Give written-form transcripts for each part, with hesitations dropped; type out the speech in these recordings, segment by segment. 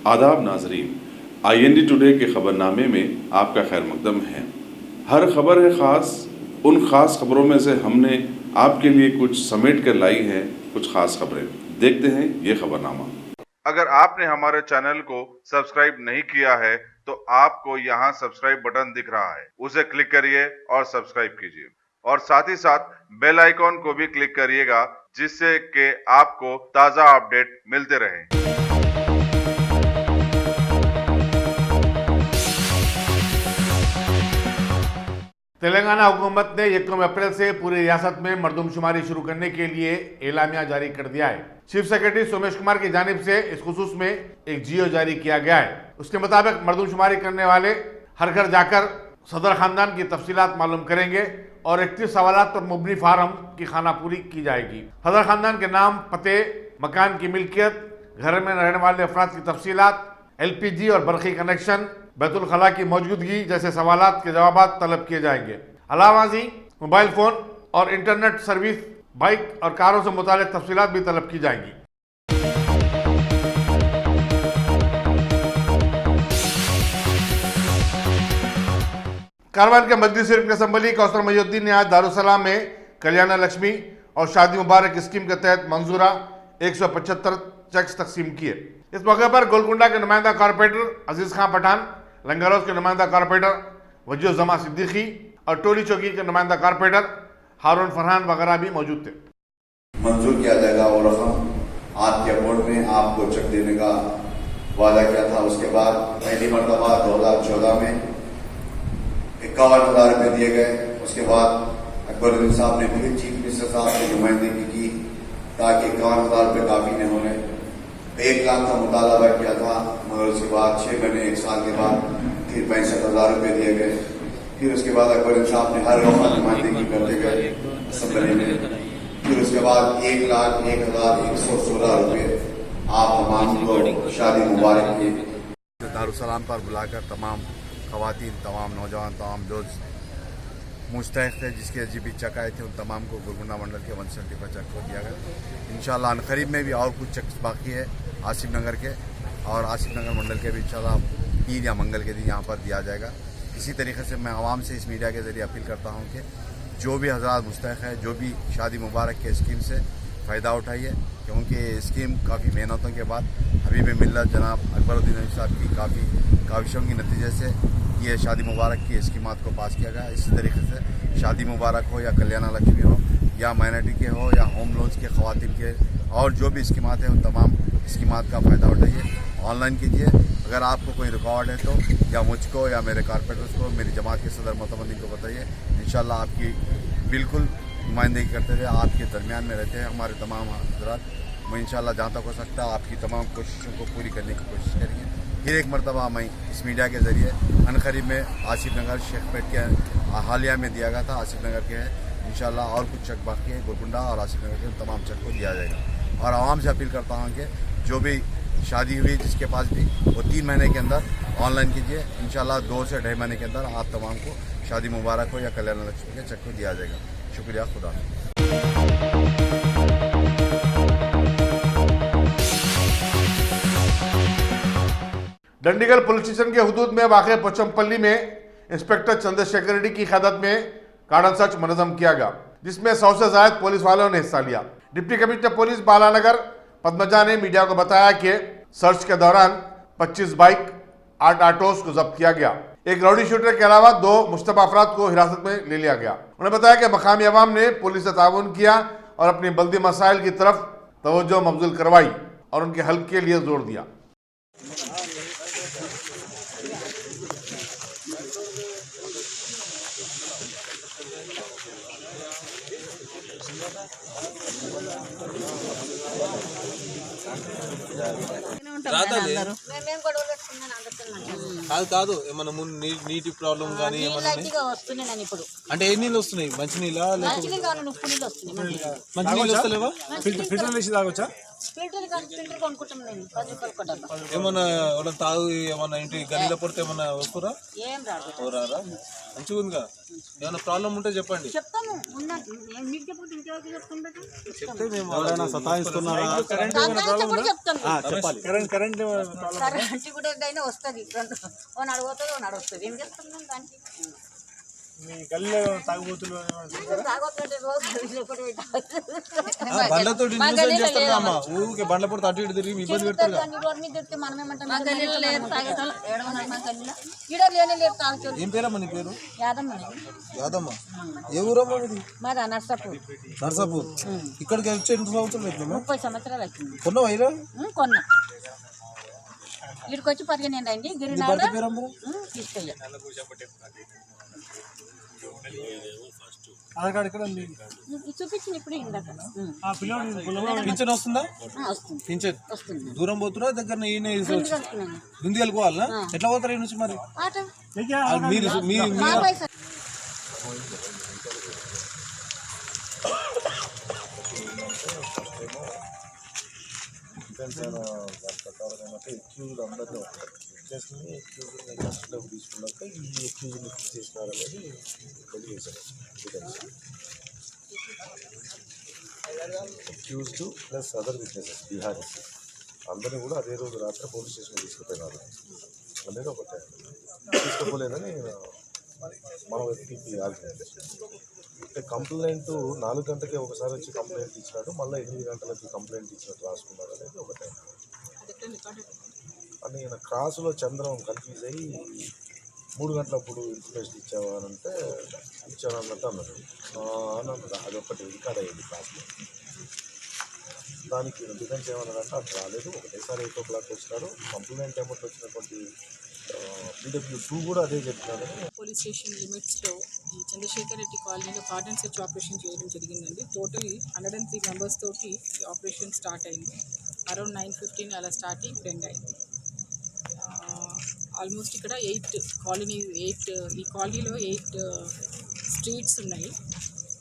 आदाब नाजरीन, IND today के खबरनामे में आपका खैर मकदम है। हर खबर है ख़ास। उन ख़ास खबरों में से हमने आपके लिए कुछ समेट कर लाई है कुछ ख़ास खबरें। देखते हैं ये खबरनामा। अगर आपने हमारे चैनल को सब्सक्राइब नहीं किया है तो आपको यहाँ सब्सक्राइब बटन दिख रहा है, उसे क्लिक करिए और सब्सक्राइब कीजिए और साथ ही साथ बेल आइकॉन को भी क्लिक करिएगा, जिससे कि आपको ताज़ा अपडेट मिलते रहें। तेलंगाना हुकूमत ने 1 अप्रैल से पूरी रियासत में मरदमशुमारी शुरू करने के लिए एलामिया जारी कर दिया है। चीफ सेक्रेटरी सोमेश कुमार की जानिब से इस खुसूस में एक जियो जारी किया गया है। उसके मुताबिक मरदमशुमारी करने वाले हर घर जाकर सदर खानदान की तफसीलात मालूम करेंगे और 31 सवालात पर मुबनी फार्म की खानापूरी की जाएगी। सदर खानदान के नाम, पते, मकान की मिल्कियत, घर में रहने वाले अफराद की तफसीलात, LPG और बरकी कनेक्शन, बैतुल खला की मौजूदगी जैसे सवालात के जवाब तलब किए जाएंगे। अलावा मोबाइल फोन और इंटरनेट सर्विस, बाइक और कारों से मुतालिक तफसीलात भी तलब की जाएंगी। कारवान के मजलिस शरीफ के असम्बली कौसर महीउद्दीन ने आज दारुसलाम में कल्याण लक्ष्मी और शादी मुबारक स्कीम के तहत मंजूरा 175 चेक्स तकसीम किए। इस मौके पर गोलकुंडा के नुमाइंदा कॉर्पोरेटर अजीज खान पठान, लंगरोज के नुमाइंदा कॉर्पोरेटर वजीर जमा सिद्दीकी और टोली चौकी के नुमाइंदा कॉर्पोरेटर हारून फरहान वगैरह भी मौजूद थे। मंजूर किया जाएगा और रकम आज के अकाउंट में आपको चेक देने का वादा किया था। उसके बाद पहली मरतबा 2014 में 51,000 रुपये दिए गए। उसके बाद अकबरुद्दीन साहब ने फिर चीफ मिनिस्टर साहब की नुमाइंदगी की ताकि 51,000 रुपये काफी न होने 1 लाख का मुतालबा किया था, मगर उसके बाद 6 महीने 1 साल के बाद फिर 65,000 रुपये दिए गए। फिर उसके बाद अकबरुद्दीन साहब ने हर वक्त नुमाइंदगी करते गए असम्बली में। फिर उसके बाद 1,01,116 रुपये आप तमाम को शादी मुबारक की। दारुसलाम पर बुलाकर तमाम खवातीन, तमाम नौजवान, तमाम जो मुस्तहिक थे, जिसके अजीब चेक आए थे, उन तमाम को गोलकुंडा मंडल के 175 चेक को दिया गया। इंशाल्लाह अनकरीब में भी और कुछ चेक्स बाकी है आसिफ नगर के, और आसिफ नगर मंडल के भी इंशाल्लाह पीर या मंगल के दिन यहाँ पर दिया जाएगा। इसी तरीके से मैं आवाम से इस मीडिया के जरिए अपील करता हूँ कि जो भी हजरात मुस्तहिक है, जो भी शादी मुबारक के स्कीम से फ़ायदा उठाइए, क्योंकि स्कीम काफ़ी मेहनतों के बाद हबीब मिल्लत जनाब अकबरुद्दीन साहब की काफ़ी काविशों के नतीजे से ये शादी मुबारक की स्कीमात को पास किया गया। इसी तरीके से शादी मुबारक हो या कल्याण लक्ष्मी हो या माइनॉरिटी के हो या होम लोन्स के ख़वातीन के और जो भी स्कीमात हैं, उन तमाम स्कीमात का फ़ायदा उठाइए, ऑनलाइन कीजिए। अगर आपको कोई रिकॉर्ड है तो या मुझको या मेरे कारपोरेटर्स को, मेरी जमात के सदर मोतमदीन को बताइए। इंशाल्लाह आपकी बिल्कुल नुमाइंदगी करते हुए आपके दरमियान में रहते हैं हमारे तमाम हजरात। मैं इंशाल्लाह जहाँ तक हो सकता है आपकी तमाम कोशिशों को पूरी करने की कोशिश करेंगे। फिर एक मरतबा मैं इस मीडिया के ज़रिए अनकरीब में आसिफ नगर शेखपेट के हालिया में दिया गया था, आसिफ नगर के है। इंशाल्लाह और कुछ चेक बाकी है गोलकुंडा और आसिफ नगर के तमाम चेक को दिया जाएगा। और आवाम से अपील करता हूँ कि जो भी शादी हुई जिसके पास भी, वो 3 महीने के अंदर ऑनलाइन कीजिए। इंशाल्लाह 2 से 2.5 महीने के अंदर आप तमाम को शादी मुबारक हो या कल्याण लक्ष्मी के चेक को दिया जाएगा। शुक्रिया, खुदा। डंडीगल पुलिस स्टेशन के हुदूद में वाक़ पोचमपल्ली में इंस्पेक्टर चंद्रशेखर रेड्डी की क़यादत में कार्डन सर्च मुनज़्ज़म किया गया, जिसमें 100 से ज़ायद पुलिस वालों ने हिस्सा लिया। Deputy commissioner police Balanagar Padmaja ने मीडिया को बताया कि सर्च के दौरान 25 बाइक, 8 ऑटोस को जब्त किया गया। एक राउडी शूटर के अलावा 2 मुश्तबा अफराद को हिरासत में ले लिया गया। उन्होंने बताया कि मकामी अवाम ने पुलिस से ताउन किया और अपनी बल्दी मसाइल की तरफ तवज्जो मबज़ूल करवाई और उनके हल के लिए जोर दिया। కాదు కాదు ఏమన్నా నీటి ప్రాబ్లం కానీ ఏమన్నా వస్తున్నాయి ఇప్పుడు అంటే ఏ నీళ్ళు వస్తున్నాయి మంచి నీళ్ళ మంచి నీళ్ళు వస్తలేవా ఫిల్టర్ చేసి తాగొచ్చా ఫిల్టర్ కొనుక్కుంటాం నేను 10 రూపాయలు ఒక డబ్బా. ఏమన్నా వాళ్ళ తాగు ఏమన్నా ఇంటి గల్లీలో పడితే ఏమన్నా వస్తురా ఏం రాదు. రారా మంచిగా ఉందిగా. ఏమైనా ప్రాబ్లం ఉంటే చెప్పండి. చెప్తాము ఉన్నట్టు మీకు చెప్పుకుంటే ఇంకెవరికి చెప్తుంటే చెప్తే మేము ఎవరైనా సతాయిస్తున్నారా కరెంట్ ఏమైనా ప్రాబ్లం ఉందా చెప్తాను. చెప్పాలి. కరెంట్ కరెంట్ కూడా ఏదైనా వస్తుంది. ఓ నడవతుంది ఓ నడుస్తుంది. ఏం చేస్తున్నాం దానికి? మీ గల్లీలో తాగుబోతులు తాగొద్దంటే రోజు ఒకటి బండ్లతో ఇన్సూరెన్స్ చేస్తారు అమ్మ. ఊరికే బండ్ల పడితే అటు ఇటు తిరిగి ఇబ్బంది పెడతారు. రోడ్ మీద తిరిగితే మనం ఏమంటాం? మా గల్లీలో లేదు తాగేటోళ్ళు. ఏడవన్నారు మా గల్లీలో. ఈడ లేనే లేదు తాగుతారు. ఏం పేరమ్మా నీ పేరు? యాదమ్మ. యాదమ్మ. ఏ ఊరమ్మా ఇది? మాది నర్సాపూర్. నర్సాపూర్. ఇక్కడికి వచ్చి ఎన్ని సంవత్సరాలు అవుతుందమ్మా? 30 సంవత్సరాలు అవుతుంది. కొన్నావా ఇలా? కొన్నా. ఇక్కడికి వచ్చి 15 ఏళ్ళు అయింది. గిరినాథ తీసుకెళ్ళా. ఆధార్ కార్డు ఇక్కడ ఉంది. చూపించింది ఇప్పుడు ఇందాక. ఆ పిల్లలు పింఛన్ వస్తుందా? వస్తుంది పింఛన్ వస్తుంది. దూరం పోతున్నా దగ్గర ఈయన వస్తున్నాను. దుందిగలు పోవాలనా? ఎట్లా పోతారు ఈ నుంచి మరి? ఆట మీరు మా పైసలు ఎక్యూజ్డ్ అందరినీ చేసుకుని ఎక్యూజ్ని కస్టడీలోకి తీసుకున్నాక ఈ ఎక్యూజ్ని ఫిక్స్ చేసినారనేది తెలియజేశారు. Accused plus other witnesses Biharis అందరినీ కూడా అదే రోజు రాత్రి పోలీస్ స్టేషన్కి తీసుకుపోయినారు అనేది ఒకటే. తీసుకుపోలేదని మన వ్యక్తికి ఆర్గ్యుమెంట్. అంటే కంప్లైంట్ 4 గంటలకే ఒకసారి వచ్చి కంప్లైంట్ ఇచ్చినాడు, మళ్ళీ 8 గంటలకి కంప్లైంట్ ఇచ్చినట్టు రాసుకున్నారు అనేది ఒకటే. అని ఈయన క్రాస్లో చంద్రం కన్ఫ్యూజ్ అయ్యి 3 గంటలప్పుడు ఇన్ఫర్మేషన్ ఇచ్చావా అని అంటే ఇచ్చాను అన్నట్టు అన్నాడు. అన్నది అదొకటి రికార్డ్ అయ్యింది క్లాస్లో. దానికి డిఫెన్స్ ఏమన్నాడంటే అట్లా రాలేదు, ఒకటేసారి 8 o'clock వచ్చినాడు. కంప్లైంట్ ఏమంటే వచ్చినటువంటి PW2 కూడా అదే చెప్పినాడని. పోలీస్ స్టేషన్ లిమిట్స్లో ఈ చంద్రశేఖర్ రెడ్డి కాలనీలో కార్డన్ సెర్చ్ ఆపరేషన్ చేయడం జరిగిందండి. టోటల్ 103 మెంబర్స్ తోటి ఈ ఆపరేషన్ స్టార్ట్ అయింది. అరౌండ్ 9:15 అలా స్టార్ట్ అయ్యి ఎండ్ అయింది. ఆల్మోస్ట్ ఇక్కడ 8 ఈ కాలనీలో 8 స్ట్రీట్స్ ఉన్నాయి.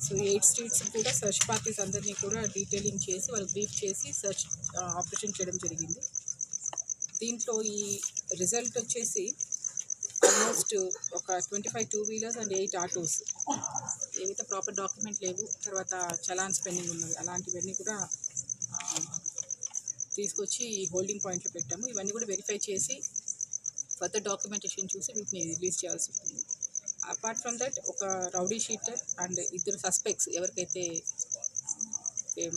సో 8 స్ట్రీట్స్ కూడా సెర్చ్ పార్టీస్ అందరినీ కూడా డీటెయిలింగ్ చేసి వాళ్ళు బ్రీఫ్ చేసి సెర్చ్ ఆపరేషన్ చేయడం జరిగింది. దీంట్లో ఈ రిజల్ట్ వచ్చేసి ఆల్మోస్ట్ ఒక 25 2-wheelers అండ్ 8 ఆటోస్ ఏవైతే ప్రాపర్ డాక్యుమెంట్ లేవు, తర్వాత చలాన్స్ పెండింగ్ ఉన్నవి, అలాంటివన్నీ కూడా తీసుకొచ్చి ఈ హోల్డింగ్ పాయింట్లో పెట్టాము. ఇవన్నీ కూడా వెరిఫై చేసి ఫర్దర్ డాక్యుమెంటేషన్ చూసి వీటిని రిలీజ్ చేయాల్సి ఉంటుంది. అపార్ట్ ఫ్రమ్ దట్ ఒక రౌడీ షీటర్ అండ్ 2 సస్పెక్ట్స్ ఎవరికైతే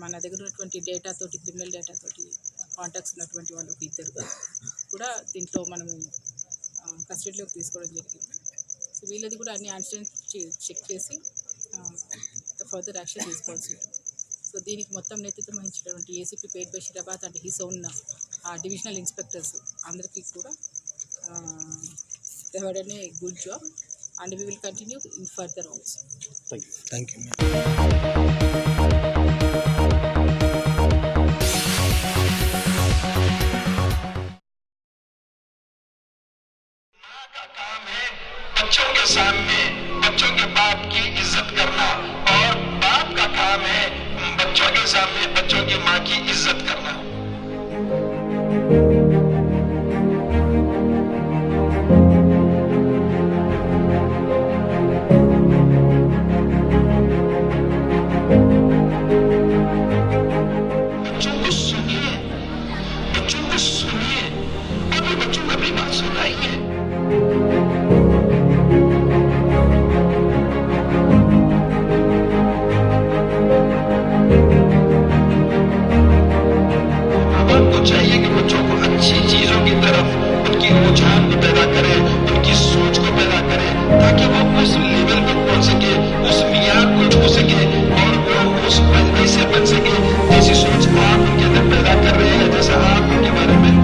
మన దగ్గర ఉన్నటువంటి డేటాతోటి క్రిమినల్ డేటాతోటి కాంటాక్ట్స్ ఉన్నటువంటి వాళ్ళు 2 కూడా దీంట్లో మనము కస్టడీలోకి తీసుకోవడం జరిగింది. సో వీళ్ళది కూడా అన్ని యాక్సిడెంట్స్ చెక్ చేసి ఫర్దర్ యాక్షన్ తీసుకోవాల్సి ఉంటుంది. సో దీనికి మొత్తం నేతృత్వం వహించినటువంటి ACP Pet Basheerabad and his own divisional inspectors అందరికీ కూడా they had a good job and we will continue in further also. Thank you. बच्चों के सामने बच्चों के बाप की इज्जत करना और बाप का काम है बच्चों के सामने बच्चों की माँ की इज्जत करना। बच्चों को सुनिए और बच्चों को अपनी बात सुनाइए। आपको चाहिए कि बच्चों को अच्छी चीजों की तरफ उनकी रुझान को पैदा करें, उनकी सोच को पैदा करें, ताकि वो उस लेवल पर पहुंच सके, उस मियार को छू सके और वो उस वैसे बन सके जैसी सोच आप उनके अंदर पैदा कर रहे हैं, जैसा आप उनके बारे में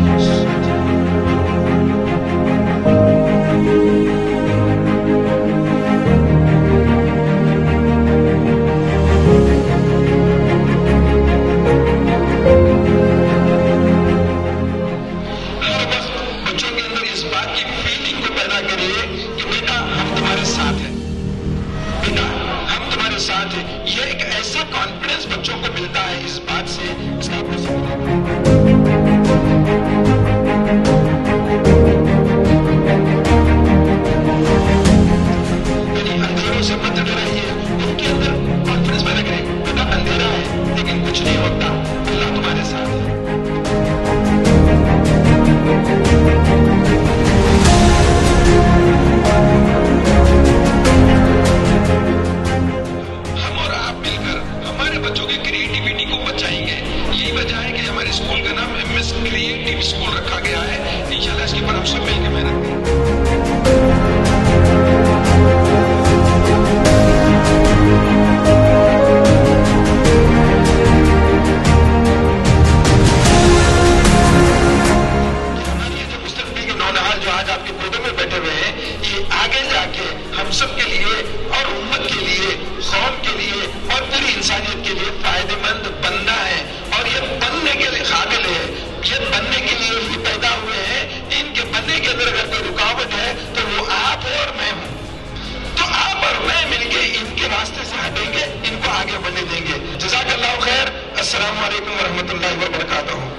साथ है। ये एक ऐसा कॉन्फिडेंस बच्चों को मिलता है इस बात से, इसका स्कूल का नाम MS क्रिएटिव स्कूल रखा गया है। इंशाल्लाह इसके ऊपर हम सब मिलकर मेहनत करेंगे। हम सबके लिए और उम्मत के लिए, कौम के लिए और पूरी इंसानियत के लिए फायदेमंद बनना है और ये बनने के लिए काबिल है। ये बनने के लिए ही पैदा हुए हैं। इनके बनने के अंदर अगर कोई रुकावट है तो वो आप और मैं हूँ। तो आप और मैं मिलके इनके रास्ते से हटेंगे, इनको आगे बढ़ने देंगे। जज़ाकल्लाहु खैर। अस्सलामु अलैकुम वरहमतुल्लाहि वबरकातुहू।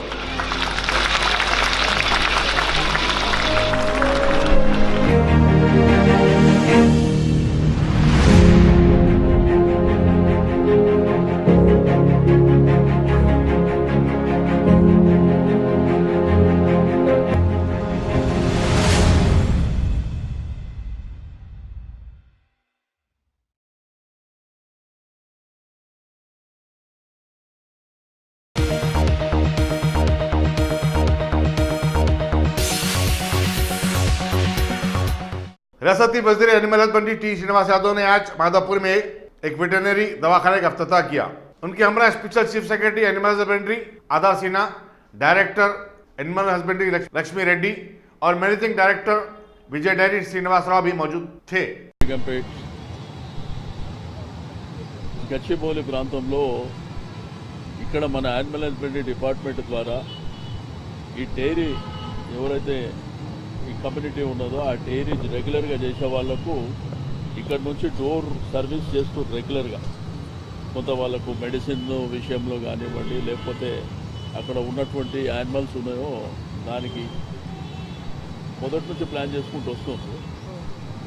रियासती वजीर एनिमल हेल्थ मंत्री टी श्रीनिवास यादव ने आज माधवपुर में एक वेटरनरी दवाखाने का अफ्ताह किया। उनके हमरा special chief secretary animal husbandry Adhar Sinha, director animal husbandry Lakshmi Reddy और managing director Vijay dairy Srinivas Rao भी मौजूद थे। గచ్చిబౌలి ప్రాంతంలో ఇక్కడ మన యానిమల్ హస్బెండరీ డిపార్ట్మెంట్ ద్వారా ఈ డైరీ ఎవరైతే ఈ కమ్యూనిటీ ఉన్నదో ఆ డైరీ రెగ్యులర్గా చేసే వాళ్లకు ఇక్కడ నుంచి డోర్ సర్వీస్ చేస్తూ రెగ్యులర్గా కొంత వాళ్ళకు మెడిసిన్ విషయంలో కానివ్వండి, లేకపోతే అక్కడ ఉన్నటువంటి యానిమల్స్ ఉన్నాయో దానికి మొదటి నుంచి ప్లాన్ చేసుకుంటూ వస్తుంది.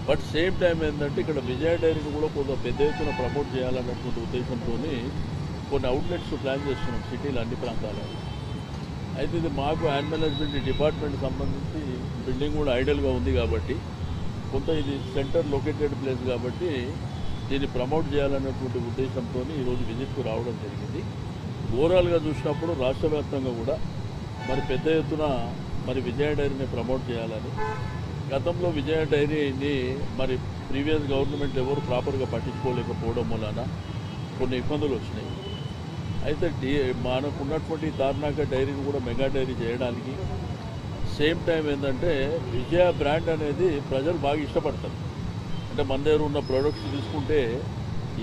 బట్ సేమ్ టైం ఏంటంటే ఇక్కడ విజయ డైరీని కూడా కొంత పెద్ద ఎత్తున ప్రమోట్ చేయాలన్నటువంటి ఉద్దేశంతో కొన్ని అవుట్లెట్స్ ప్లాన్ చేస్తున్నాం సిటీలో అన్ని ప్రాంతాల్లో. అయితే ఇది మాకు యానిమల్ హస్బెండరీ డిపార్ట్మెంట్ సంబంధించి బిల్డింగ్ కూడా ఐడల్గా ఉంది కాబట్టి కొంత ఇది సెంటర్ లొకేటెడ్ ప్లేస్ కాబట్టి దీన్ని ప్రమోట్ చేయాలన్నటువంటి ఉద్దేశంతో ఈరోజు విజిట్కు రావడం జరిగింది. ఓవరాల్గా చూసినప్పుడు రాష్ట్ర వ్యాప్తంగా కూడా మరి పెద్ద ఎత్తున మరి విజయ డైరీని ప్రమోట్ చేయాలని, గతంలో విజయ డైరీని మరి ప్రీవియస్ గవర్నమెంట్ ఎవరు ప్రాపర్గా పట్టించుకోలేకపోవడం వలన కొన్ని ఇబ్బందులు వచ్చినాయి. అయితే మనకు ఉన్నటువంటి తార్నాక డైరీని కూడా మెగా డైరీ చేయడానికి సేమ్ టైం ఏంటంటే విజయ బ్రాండ్ అనేది ప్రజలు బాగా ఇష్టపడతారు. అంటే మన దగ్గర ఉన్న ప్రోడక్ట్స్ తీసుకుంటే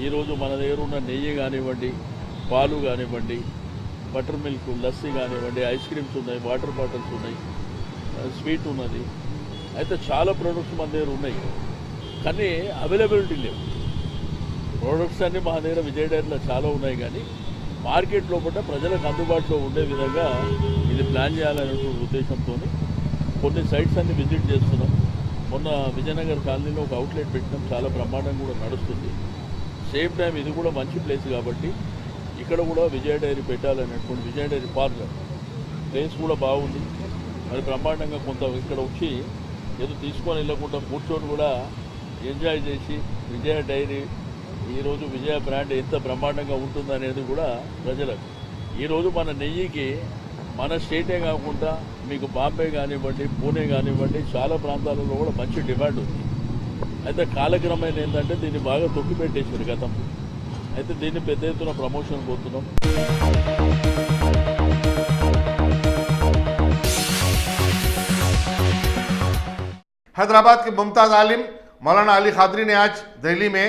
ఈరోజు మన దగ్గర ఉన్న నెయ్యి కానివ్వండి, పాలు కానివ్వండి, బటర్ మిల్క్, లస్సీ కానివ్వండి, ఐస్ క్రీమ్స్ ఉన్నాయి, వాటర్ బాటిల్స్ ఉన్నాయి, స్వీట్ ఉన్నది. అయితే చాలా ప్రోడక్ట్స్ మన దగ్గర ఉన్నాయి కానీ అవైలబిలిటీ లేవు. ప్రోడక్ట్స్ అన్నీ మా దగ్గర విజయ డైరీలో చాలా ఉన్నాయి కానీ మార్కెట్లో కూడా ప్రజలకు అందుబాటులో ఉండే విధంగా ఇది ప్లాన్ చేయాలనే ఉద్దేశంతో కొన్ని సైట్స్ అన్ని విజిట్ చేస్తున్నాం. మొన్న విజయనగర్ కాలనీలో ఒక అవుట్లెట్ పెట్టినాం, చాలా బ్రహ్మాండంగా కూడా నడుస్తుంది. సేమ్ టైం ఇది కూడా మంచి ప్లేస్ కాబట్టి ఇక్కడ కూడా విజయ డైరీ పెట్టాలనేటువంటి విజయ డైరీ పార్లర్ ప్లేస్ కూడా బాగుంది. మరి బ్రహ్మాండంగా కొంత ఇక్కడ వచ్చి ఏదో తీసుకొని వెళ్ళకుండా కూర్చొని కూడా ఎంజాయ్ చేసి విజయ డైరీ ఈరోజు విజయ బ్రాండ్ ఎంత బ్రహ్మాండంగా ఉంటుందనేది కూడా ప్రజలకు. ఈరోజు మన నెయ్యికి మన స్టేటే కాకుండా మీకు బాంబే కానివ్వండి, పూణే కానివ్వండి, చాలా ప్రాంతాలలో కూడా మంచి డిమాండ్ ఉంది. అయితే కాలక్రమేణా ఏంటంటే దీన్ని బాగా తొక్కిపెట్టేసారు గతంలో. అయితే దీన్ని పెద్ద ఎత్తున ప్రమోషన్ పోతున్నాం. हैदराबाद के मुमताज़ आलिम मौलाना अली खादरी ने आज दिल्ली में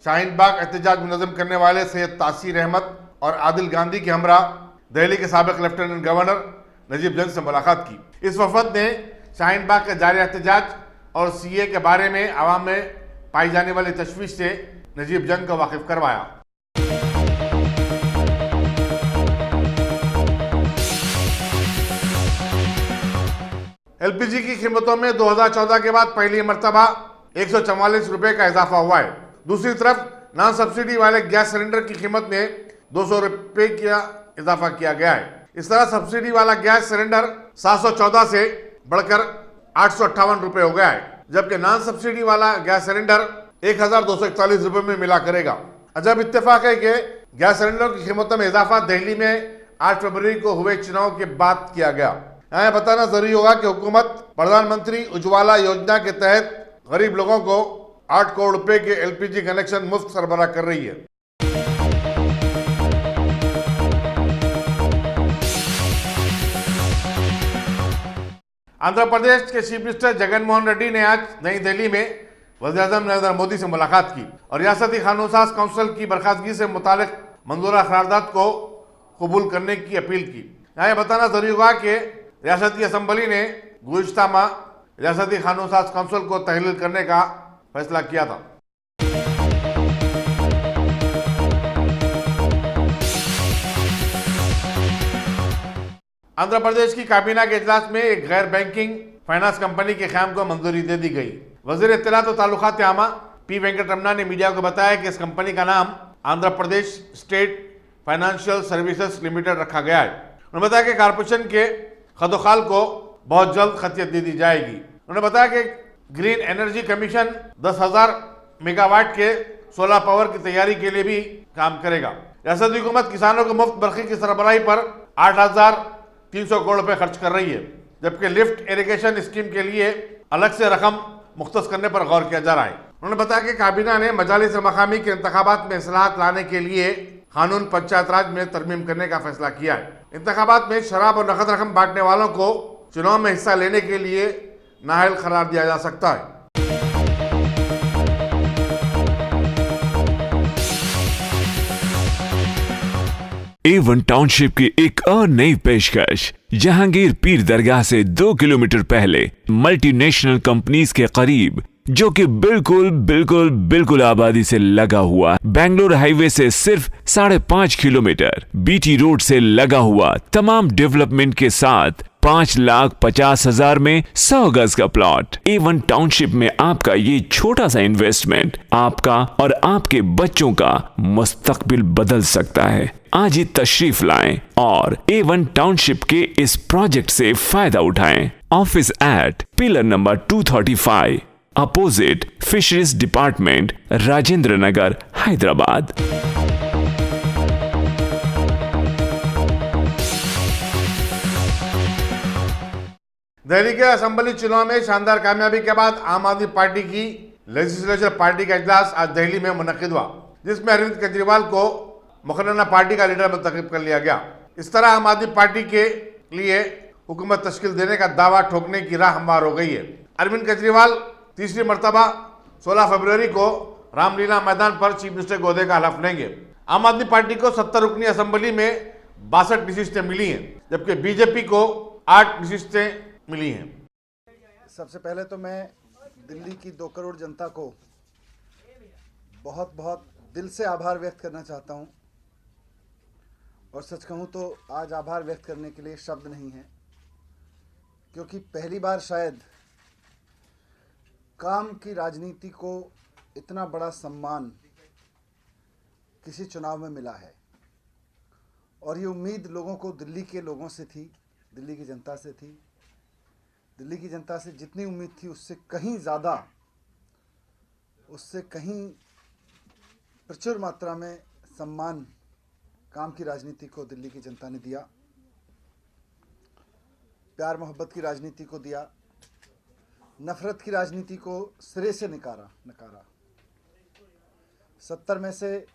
शाहीन बाग एहतजाज मुनज़्ज़म करने वाले सैयद तासीर अहमद और आदिल गांधी के हमरा दिल्ली के साबिक़ लेफ्टिनेंट गवर्नर नजीब जंग से मुलाकात की। इस वफद ने शाहीन बाग के जारी एहतजाज और CA के बारे में आवाम में पाई जाने वाली तशवीश से नजीब जंग को वाकिफ करवाया। LPG की कीमतों में 2014 के बाद पहली मरतबा 144 रुपये का इजाफा हुआ है। दूसरी तरफ नॉन सब्सिडी वाले गैस सिलेंडर की कीमत में 200 रुपये का इजाफा किया गया है। इस तरह सब्सिडी वाला गैस सिलेंडर 714 से बढ़कर 858 रुपये हो गया है, जबकि नॉन सब्सिडी वाला गैस सिलेंडर 1241 रुपये में मिला करेगा। अजब इत्तेफाक है कि गैस सिलेंडर की कीमतों में इजाफा दिल्ली में 8 फरवरी को हुए चुनाव के बाद किया गया। यहाँ बताना जरूरी होगा कि हुकूमत प्रधानमंत्री उज्ज्वला योजना के तहत गरीब लोगों को 8 करोड़ रुपए के एलपीजी कनेक्शन मुफ्त सरबराह कर रही है। आंध्र प्रदेश के चीफ मिनिस्टर जगन मोहन रेड्डी ने आज नई दिल्ली में वज़ीर-ए-आज़म नरेंद्र मोदी से मुलाकात की और रियासती कानून साज काउंसिल की बर्खास्तगी से मुतालिक मंजूरा करारदाद को कबूल करने की अपील की। यहाँ बताना जरूरी होगा कि रियासती असम्बली ने गुज़िश्ता माह रियासती कानून साज काउंसिल को तहलील करने का फैसला किया था। आंध्र प्रदेश की काबीना के इजलास में एक गैर बैंकिंग फाइनेंस कंपनी के क़याम को मंजूरी दे दी गई। वज़ीर इत्तलात और ताल्लुकात आमा पी वेंकटरमना ने मीडिया को बताया कि इस कंपनी का नाम Andhra Pradesh state financial services limited रखा गया है। उन्होंने बताया कि कारपोरेशन के खदोखाल को बहुत जल्द खतियत दे दी जाएगी। उन्होंने बताया कि ग्रीन एनर्जी कमीशन 10,000 मेगावाट के सोलर पावर की तैयारी के लिए भी काम करेगा। रियासती हुकूमत किसानों को मुफ्त बरखी की सरबराही पर 8,300 करोड़ रुपए खर्च कर रही है, जबकि लिफ्ट इरिगेशन स्कीम के लिए अलग से रकम मुख्तस करने पर गौर किया जा रहा है। उन्होंने बताया कि काबीना ने मजालिस मकामी के इंतखाबात में इस्लाहात लाने के लिए कानून पंचायत राज में तरमीम करने का फैसला किया है। इंतखाबात में शराब और नकद रकम बांटने वालों को चुनाव में हिस्सा लेने के लिए नाअहल करार दिया जा सकता है। A1 टाउनशिप की एक और नई पेशकश। जहांगीर पीर दरगाह से 2 किलोमीटर पहले मल्टीनेशनल कंपनीज के करीब, जो कि बिल्कुल आबादी से लगा हुआ, बेंगलोर हाईवे से सिर्फ 5.5 किलोमीटर, बीटी रोड से लगा हुआ, तमाम डेवलपमेंट के साथ 5,50,000 में 100 गज का प्लॉट। A1 टाउनशिप में आपका ये छोटा सा इन्वेस्टमेंट आपका और आपके बच्चों का मुस्तकबिल बदल सकता है। आज ही तशरीफ लाएं और A1 टाउनशिप के इस प्रोजेक्ट से फायदा उठाएं। Office at pillar number 235 opposite fisheries department, Rajendra Nagar, Hyderabad. Delhi के असेंबली चुनाव में शानदार कामयाबी के बाद आम आदमी पार्टी की लेजिस्लेचर पार्टी का इजलास आज दिल्ली में मुनक्किद हुआ, जिसमें अरविंद केजरीवाल को मुखर्रना पार्टी का लीडर मुंतखब कर लिया गया। इस तरह आम आदमी पार्टी के लिए हुकूमत तश्कील देने का दावा ठोकने की राह हमवार हो गई है। अरविंद केजरीवाल तीसरी मरतबा 16 फरवरी को रामलीला मैदान पर चीफ मिनिस्टर के ओहदे का हलफ लेंगे। आम आदमी पार्टी को 70 रुकनी असेंबली में 62 नशिस्तें मिली हैं, जबकि बीजेपी को 8 नशिस्तें मिली हैं। सबसे पहले तो मैं दिल्ली की 2 करोड़ जनता को बहुत दिल से आभार व्यक्त करना चाहता हूं, और सच कहूं तो आज आभार व्यक्त करने के लिए शब्द नहीं है, क्योंकि पहली बार शायद काम की राजनीति को इतना बड़ा सम्मान किसी चुनाव में मिला है। और ये उम्मीद लोगों को दिल्ली के लोगों से थी, दिल्ली की जनता से थी। दिल्ली की जनता से जितनी उम्मीद थी उससे कहीं ज़्यादा, उससे कहीं प्रचुर मात्रा में सम्मान काम की राजनीति को दिल्ली की जनता ने दिया, प्यार मोहब्बत की राजनीति को दिया, नफरत की राजनीति को सिरे से नकारा। 70 में से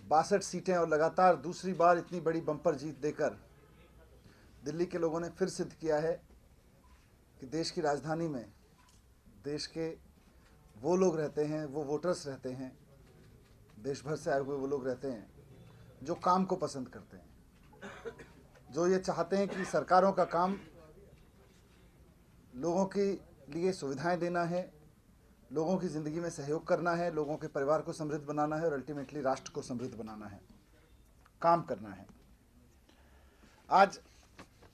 62 सीटें और लगातार दूसरी बार इतनी बड़ी बम्पर जीत देकर दिल्ली के लोगों ने फिर सिद्ध किया है कि देश की राजधानी में देश के वो लोग रहते हैं, वो वोटर्स रहते हैं, देश भर से आए हुए वो लोग रहते हैं जो काम को पसंद करते हैं, जो ये चाहते हैं कि सरकारों का काम लोगों के लिए सुविधाएं देना है, लोगों की ज़िंदगी में सहयोग करना है, लोगों के परिवार को समृद्ध बनाना है और अल्टीमेटली राष्ट्र को समृद्ध बनाना है, काम करना है। आज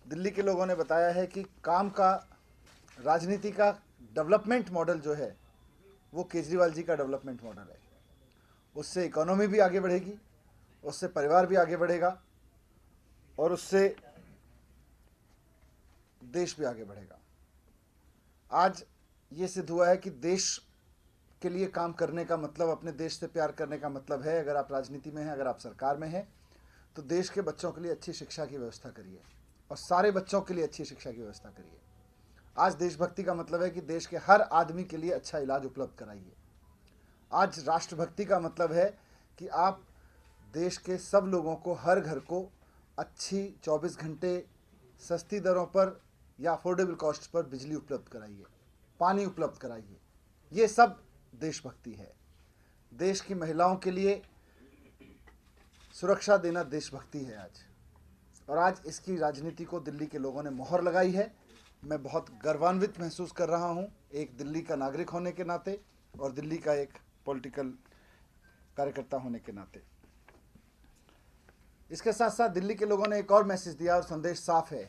दिल्ली के लोगों ने बताया है कि काम का, राजनीति का डेवलपमेंट मॉडल जो है वो केजरीवाल जी का डेवलपमेंट मॉडल है। उससे इकोनॉमी भी आगे बढ़ेगी, उससे परिवार भी आगे बढ़ेगा और उससे देश भी आगे बढ़ेगा। आज ये सिद्ध हुआ है कि देश के लिए काम करने का मतलब अपने देश से प्यार करने का मतलब है। अगर आप राजनीति में हैं, अगर आप सरकार में हैं, तो देश के बच्चों के लिए अच्छी शिक्षा की व्यवस्था करिए और सारे बच्चों के लिए अच्छी शिक्षा की व्यवस्था करिए। आज देशभक्ति का मतलब है कि देश के हर आदमी के लिए अच्छा इलाज उपलब्ध कराइए। आज राष्ट्रभक्ति का मतलब है कि आप देश के सब लोगों को, हर घर को अच्छी 24 घंटे सस्ती दरों पर या अफोर्डेबल कॉस्ट पर बिजली उपलब्ध कराइए, पानी उपलब्ध कराइए। ये सब देशभक्ति है। देश की महिलाओं के लिए सुरक्षा देना देशभक्ति है आज, और आज इसकी राजनीति को दिल्ली के लोगों ने मोहर लगाई है। मैं बहुत गर्वान्वित महसूस कर रहा हूं, एक दिल्ली का नागरिक होने के नाते और दिल्ली का एक पॉलिटिकल कार्यकर्ता होने के नाते। इसके साथ साथ दिल्ली के लोगों ने एक और मैसेज दिया और संदेश साफ है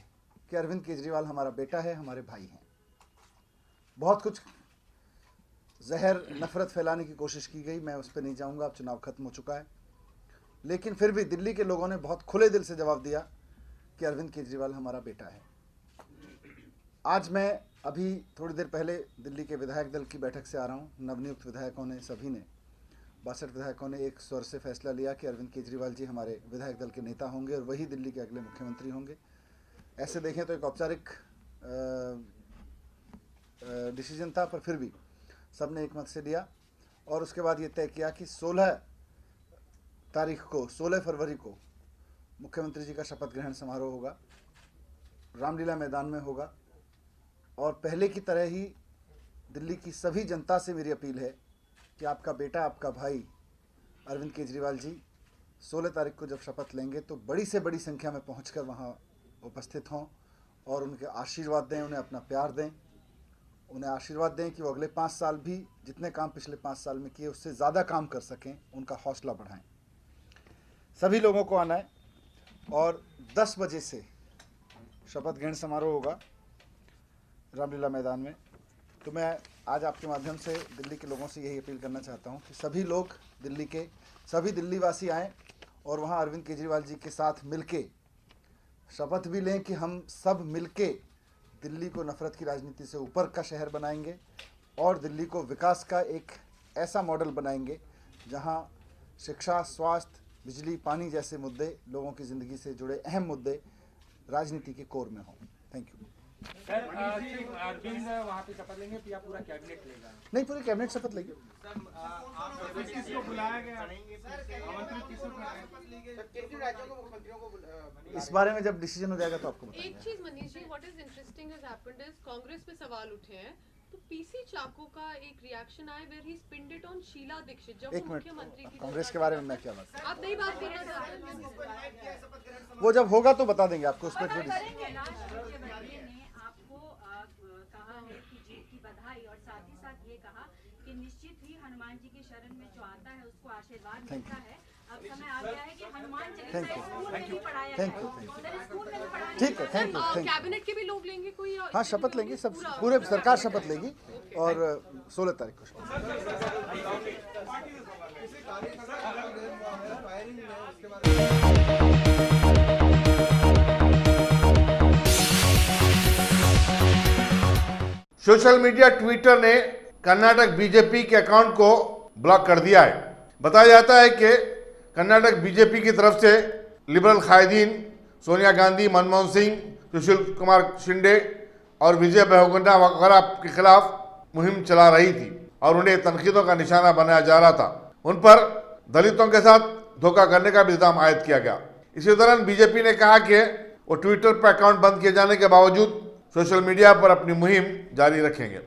कि अरविंद केजरीवाल हमारा बेटा है, हमारे भाई हैं। बहुत कुछ जहर नफरत फैलाने की कोशिश की गई, मैं उस पर नहीं जाऊंगा, अब चुनाव खत्म हो चुका है। लेकिन फिर भी दिल्ली के लोगों ने बहुत खुले दिल से जवाब दिया कि अरविंद केजरीवाल हमारा बेटा है। आज मैं अभी थोड़ी देर पहले दिल्ली के विधायक दल की बैठक से आ रहा हूँ। नवनियुक्त विधायकों ने, सभी ने, 62 विधायकों ने एक स्वर से फैसला लिया कि अरविंद केजरीवाल जी हमारे विधायक दल के नेता होंगे और वही दिल्ली के अगले मुख्यमंत्री होंगे। ऐसे देखें तो एक औपचारिक डिसीजन था, पर फिर भी सबने एक मत से लिया और उसके बाद ये तय किया कि 16 फरवरी को मुख्यमंत्री जी का शपथ ग्रहण समारोह होगा, रामलीला मैदान में होगा। और पहले की तरह ही दिल्ली की सभी जनता से मेरी अपील है कि आपका बेटा, आपका भाई अरविंद केजरीवाल जी 16 तारीख को जब शपथ लेंगे तो बड़ी से बड़ी संख्या में पहुंचकर वहां उपस्थित हों और उनके आशीर्वाद दें, उन्हें अपना प्यार दें, उन्हें आशीर्वाद दें कि वो अगले 5 साल भी जितने काम पिछले 5 साल में किए उससे ज़्यादा काम कर सकें, उनका हौसला बढ़ाएं। सभी लोगों को आना है और 10 बजे से शपथ ग्रहण समारोह होगा रामलीला मैदान में। तो मैं आज आपके माध्यम से दिल्ली के लोगों से यही अपील करना चाहता हूं कि सभी लोग, दिल्ली के सभी दिल्लीवासी आएँ और वहां अरविंद केजरीवाल जी के साथ मिलके शपथ भी लें कि हम सब मिलके दिल्ली को नफरत की राजनीति से ऊपर का शहर बनाएंगे और दिल्ली को विकास का एक ऐसा मॉडल बनाएंगे जहां शिक्षा, स्वास्थ्य, बिजली, पानी जैसे मुद्दे, लोगों की ज़िंदगी से जुड़े अहम मुद्दे राजनीति के कोर में हों। Thank you. सर, अरविंद वहाँ पे शपथ लेंगे या पूरा कैबिनेट लेगा? नहीं, पूरी कैबिनेट शपथ लेगी। किसको बुलाया गया? इस बारे में जब डिसीजन हो जाएगा तो आपको बताएंगे। एक चीज Manish ji, what is interesting has happened is Congress पे सवाल उठे हैं तो पीसी चाको का एक रिएक्शन आया where he spinned it on Sheila Dikshit जब वो मुख्यमंत्री थी। कांग्रेस के बारे में मैं क्या बात, आप नहीं बात करना चाहते? वो जब होगा तो बता देंगे आपको। उस पर बधाई और साथ ही साथ ये कहा कि निश्चित ही हनुमान जी की शरण में जो आता है उसको आशीर्वाद मिलता है। अब समय आ गया है कि हनुमान चालीसा स्कूल में भी पढ़ाया जाए। स्कूल में भी पढ़ाया। ठीक है, थैंक यू। कैबिनेट के भी लोग लेंगे कोई? हाँ, शपथ लेंगे सब, पूरे सरकार शपथ लेगी और 16 तारीख को सोशल मीडिया ट्विटर ने कर्नाटक बीजेपी के अकाउंट को ब्लॉक कर दिया है। बताया जाता है कि कर्नाटक बीजेपी की तरफ से लिबरल कायदीन सोनिया गांधी, मनमोहन सिंह, सुशील कुमार शिंदे और विजय बहुगुणा वगैरह के खिलाफ मुहिम चला रही थी और उन्हें तनकीदों का निशाना बनाया जा रहा था। उन पर दलितों के साथ धोखा करने का भी इल्जाम आयद किया गया। इसी दौरान बीजेपी ने कहा कि वो ट्विटर पर अकाउंट बंद किए जाने के बावजूद सोशल मीडिया पर अपनी मुहिम जारी रखेंगे।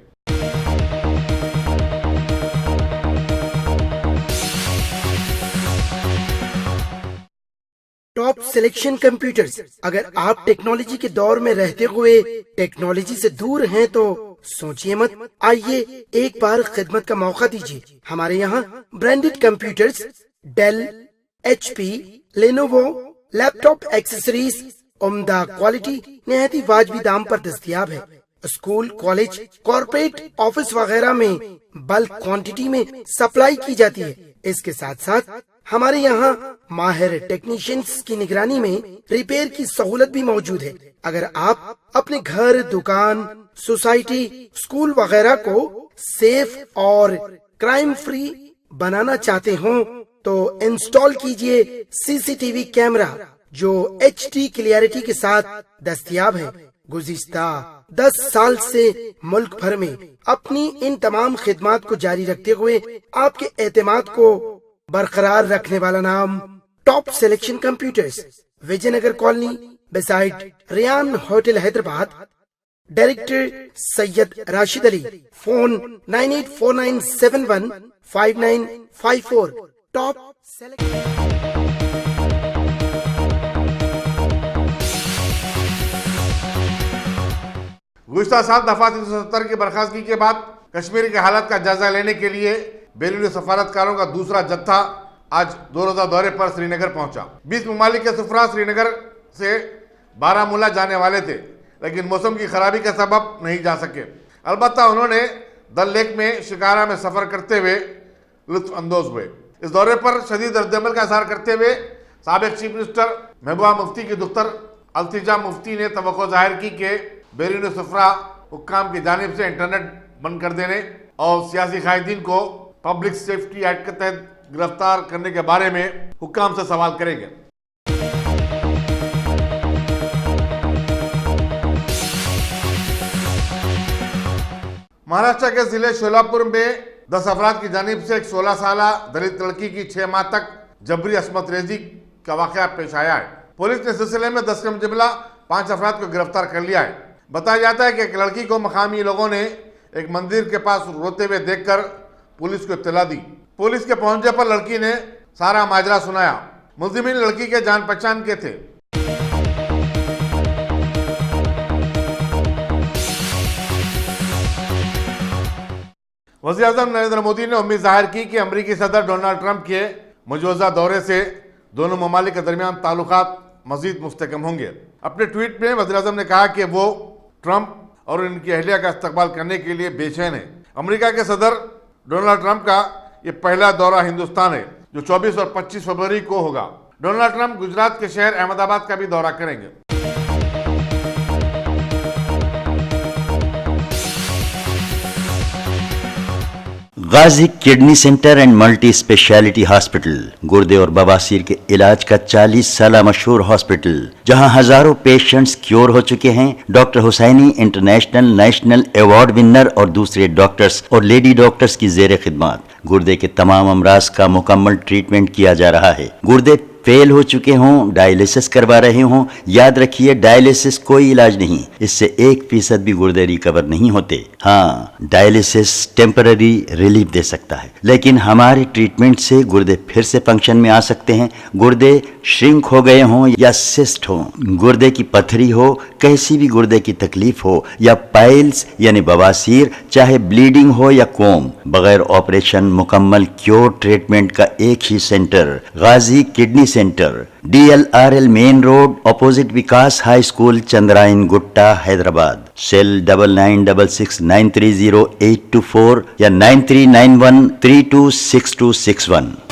Top selection computers. अगर आप टेक्नोलॉजी के दौर में रहते हुए टेक्नोलॉजी से दूर हैं तो सोचिए मत, आइए एक बार खिदमत का मौका दीजिए। हमारे यहाँ branded computers Dell, HP, Lenovo, laptop accessories उम्दा क्वालिटी निहायती वाजबी दाम पर दस्तयाब है। स्कूल, कॉलेज, कॉर्पोरेट, ऑफिस वगैरह में बल्क क्वांटिटी में सप्लाई की जाती है। इसके साथ साथ हमारे यहाँ माहिर टेक्नीशियंस की निगरानी में रिपेयर की सहूलत भी मौजूद है। अगर आप अपने घर, दुकान, सोसाइटी, स्कूल वगैरह को सेफ और क्राइम फ्री बनाना चाहते हो तो इंस्टॉल कीजिए सीसीटीवी कैमरा जो HD क्लियरिटी के साथ दस्तयाब है। गुज़िश्ता 10 साल से मुल्क भर में अपनी इन तमाम खिदमात को जारी रखते हुए आपके एतमाद को बरकरार रखने वाला नाम top selection computers, Vijaynagar colony beside Riyan hotel Hyderabad. Director Syed Rashid Ali. Phone 9849715954। Top गुज़िश्ता साल दफा 370 की बर्खास्तगी के बाद कश्मीर की हालत का जायजा लेने के लिए बैरूनी सफारतकारों का दूसरा जत्था आज 2 रोज़ा दौरे पर श्रीनगर पहुंचा। 20 ममालिक के सफरा श्रीनगर से बारामूला जाने वाले थे, लेकिन मौसम की खराबी के सबब नहीं जा सके। अलबत्ता उन्होंने दल लेक में शिकारा में सफ़र करते हुए लुत्फ अंदोज हुए। इस दौरे पर शदीद रद्दअमल का इज़हार करते हुए साबिक़ चीफ मिनिस्टर महबूबा मुफ्ती की दुख्तर अल्तिजा मुफ्ती ने तवक्को जाहिर की कि बैरूनी सफरा हुक्काम की जानिब से इंटरनेट बंद कर देने और सियासी कायदीन को पब्लिक सेफ्टी एक्ट के तहत गिरफ्तार करने के बारे में हुक्काम से सवाल करेंगे। महाराष्ट्र के जिले शोलापुर में 10 अफराद की जानिब से एक 16 साला दलित लड़की की 6 माह तक जबरी अस्मत रेजी का वाक़या पेश आया है। पुलिस ने इस सिलसिले में 10 के जुमला 5 अफराद को गिरफ्तार कर लिया है। बताया जाता है कि एक लड़की को मकामी लोगों ने एक मंदिर के पास रोते हुए देखकर पुलिस को इत्तला दी। पुलिस के पहुंचने पर लड़की ने सारा माजरा सुनाया। मुल्जिमीन लड़की के जान पहचान के थे। वज़ीर-ए-आज़म नरेंद्र मोदी ने उम्मीद जाहिर की कि अमेरिकी सदर डोनाल्ड ट्रंप के मौजूदा दौरे से दोनों ममालिक के दरमियान ताल्लुकात मजीद मुस्तहकम होंगे। अपने ट्वीट में वज़ीर-ए-आज़म ने कहा कि वो ट्रंप और उनकी अहलिया का इस्तकबाल करने के लिए बेचैन है। अमेरिका के सदर डोनाल्ड ट्रंप का ये पहला दौरा हिंदुस्तान है जो 24 और 25 फरवरी को होगा। डोनाल्ड ट्रंप गुजरात के शहर अहमदाबाद का भी दौरा करेंगे। Ghazi kidney centre and multi speciality hospital गुर्दे और बवासीर के इलाज का 40 साल मशहूर हॉस्पिटल, जहां हजारों पेशेंट्स क्योर हो चुके हैं। Doctor Husaini international national award winner और दूसरे डॉक्टर्स और लेडी डॉक्टर्स की जेर खिदमत गुर्दे के तमाम अमराज का मुकम्मल ट्रीटमेंट किया जा रहा है। गुर्दे फेल हो चुके हों, डायलिसिस करवा रहे हों, याद रखिए डायलिसिस कोई इलाज नहीं, इससे 1% भी गुर्दे रिकवर नहीं होते। हाँ, डायलिसिस टेम्पररी रिलीफ दे सकता है, लेकिन हमारे ट्रीटमेंट से गुर्दे फिर से फंक्शन में आ सकते हैं। गुर्दे श्रिंक हो गए हों या सिस्ट हो, गुर्दे की पथरी हो, कैसी भी गुर्दे की तकलीफ हो या पाइल्स यानी बवासीर, चाहे ब्लीडिंग हो या कोम, बगैर ऑपरेशन मुकम्मल क्योर ट्रीटमेंट का एक ही centre Ghazi kidney centre, DLRL main road opposite Vikas high school, Chandrayangutta, Hyderabad. Cell 9966930824 या 9391326261।